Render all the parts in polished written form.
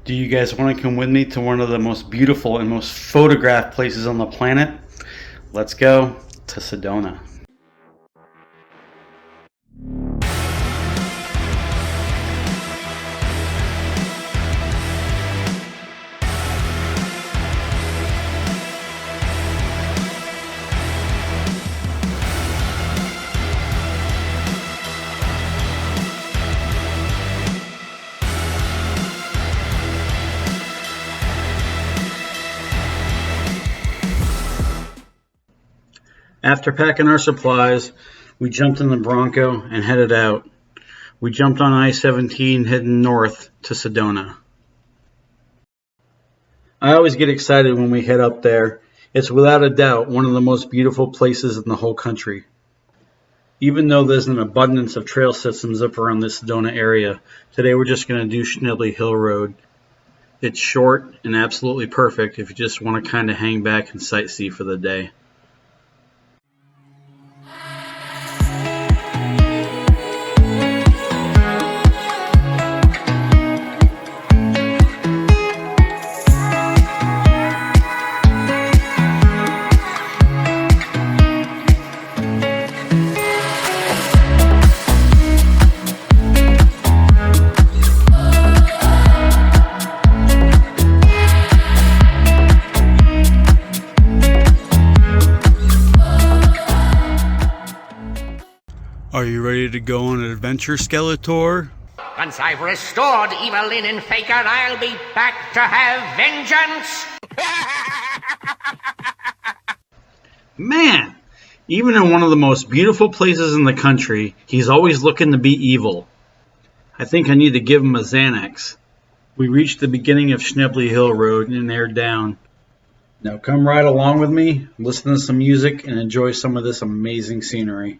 Do you guys want to come with me to one of the most beautiful and most photographed places on the planet? Let's go to Sedona. After packing our supplies, we jumped in the Bronco and headed out. We jumped on I-17 heading north to Sedona. I always get excited when we head up there. It's without a doubt one of the most beautiful places in the whole country. Even though there's an abundance of trail systems up around the Sedona area, today we're just going to do Schnebly Hill Road. It's short and absolutely perfect if you just want to kind of hang back and sightsee for the day. Are you ready to go on an adventure, Skeletor? Once I've restored evil linen faker, I'll be back to have vengeance! Man, even in one of the most beautiful places in the country, he's always looking to be evil. I think I need to give him a Xanax. We reached the beginning of Schnebly Hill Road and they're down. Now come right along with me, listen to some music, and enjoy some of this amazing scenery.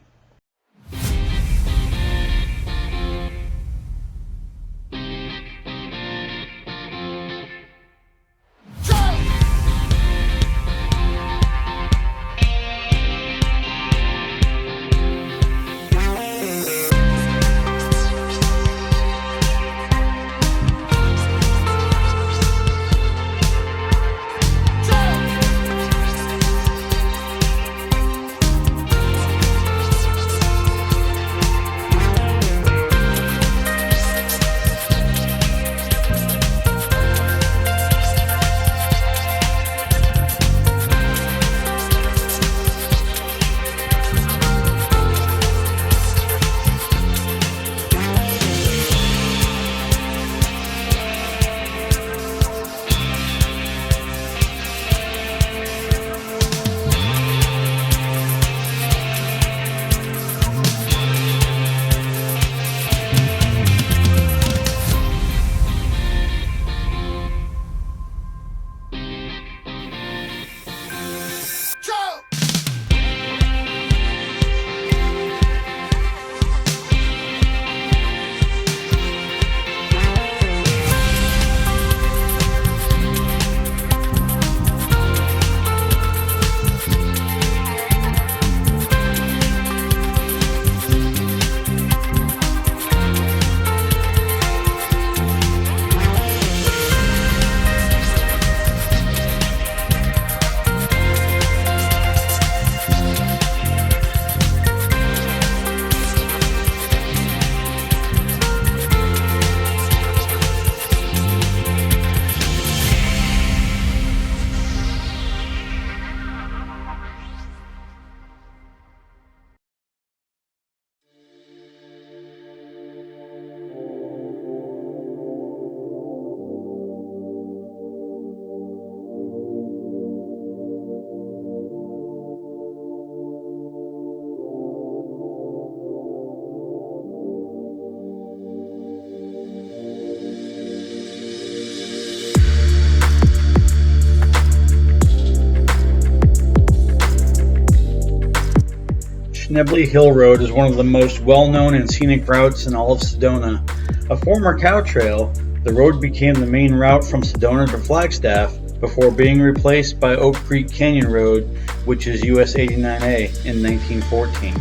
Schnebly Hill Road is one of the most well-known and scenic routes in all of Sedona. A former cow trail, the road became the main route from Sedona to Flagstaff before being replaced by Oak Creek Canyon Road, which is US 89A, in 1914.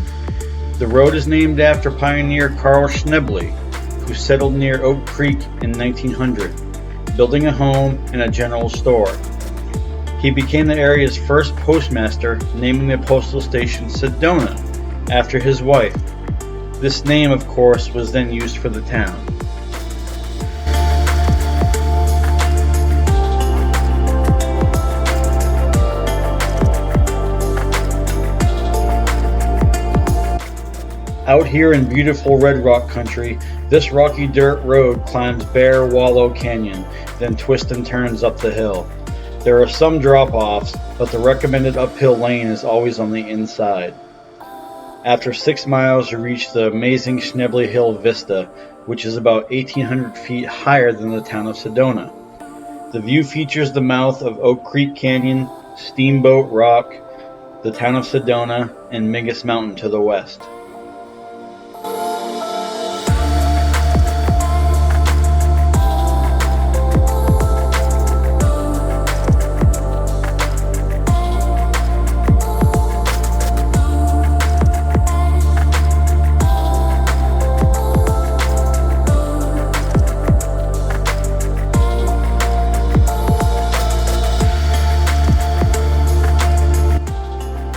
The road is named after pioneer Schnebly, who settled near Oak Creek in 1900. building a home and a general store. He became the area's first postmaster, naming the postal station Sedona after his wife. This name, of course, was then used for the town. Out here in beautiful Red Rock country, this rocky dirt road climbs Bear Wallow Canyon, then twists and turns up the hill. There are some drop-offs, but the recommended uphill lane is always on the inside. After 6 miles, you reach the amazing Schnebly Hill Vista, which is about 1,800 feet higher than the town of Sedona. The view features the mouth of Oak Creek Canyon, Steamboat Rock, the town of Sedona, and Mingus Mountain to the west.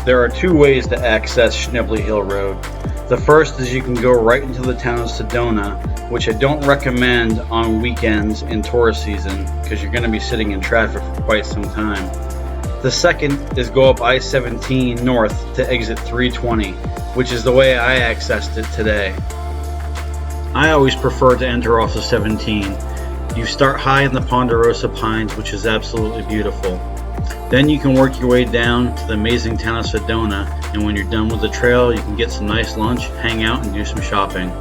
There are 2 ways to access Schnebly Hill Road. The first is you can go right into the town of Sedona, which I don't recommend on weekends in tourist season because you're going to be sitting in traffic for quite some time. The second is go up I-17 north to exit 320, which is the way I accessed it today. I always prefer to enter off of 17. You start high in the Ponderosa Pines, which is absolutely beautiful. Then you can work your way down to the amazing town of Sedona, and when you're done with the trail, you can get some nice lunch, hang out, and do some shopping.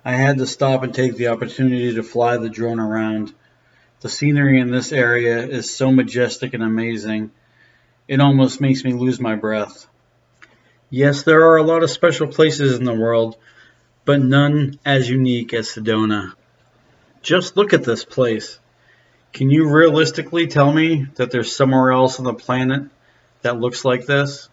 I had to stop and take the opportunity to fly the drone around. The scenery in this area is so majestic and amazing, it almost makes me lose my breath. Yes, there are a lot of special places in the world, but none as unique as Sedona. Just look at this place. Can you realistically tell me that there's somewhere else on the planet that looks like this?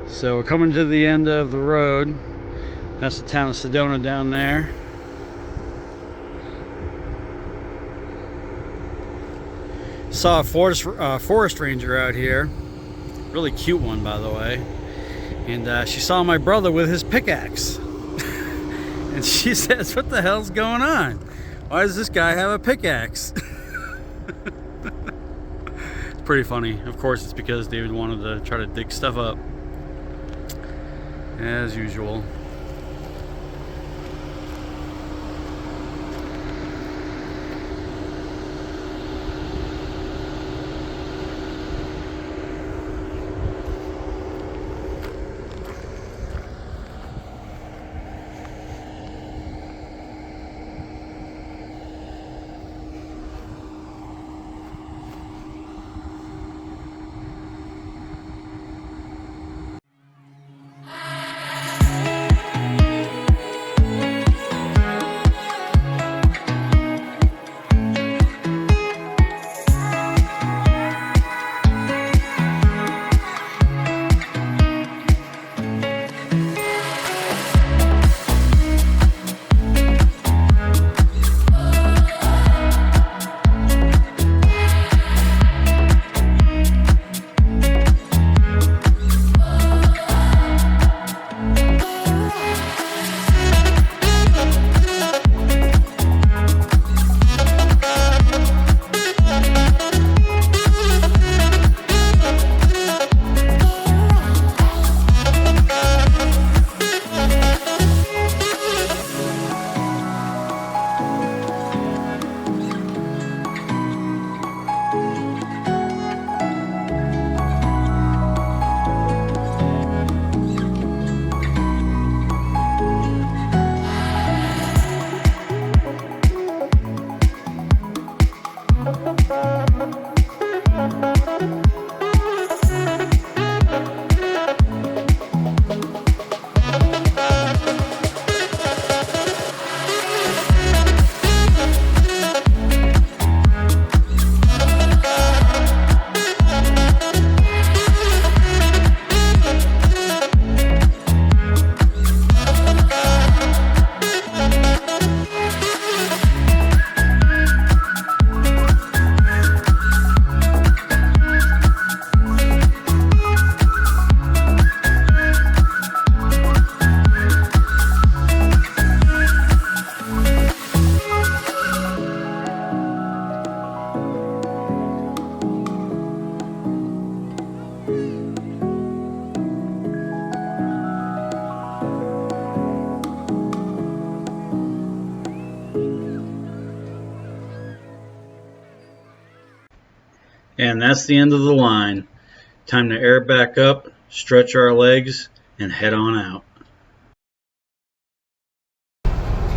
So we're coming to the end of the road. That's the town of Sedona down there. Saw a forest ranger out here. Really cute one, by the way. And she saw my brother with his pickaxe. And she says, "What the hell's going on? Why does this guy have a pickaxe?" It's pretty funny. Of course, it's because David wanted to try to dig stuff up, as usual. And that's the end of the line. Time to air back up, stretch our legs, and head on out.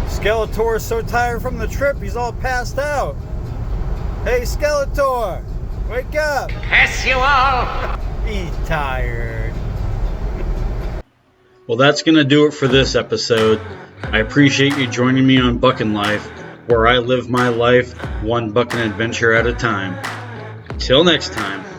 Skeletor is so tired from the trip, he's all passed out. Hey, Skeletor, wake up. Curse you all! He's tired. Well, that's going to do it for this episode. I appreciate you joining me on Buckin' Life, where I live my life one buckin' adventure at a time. Till next time.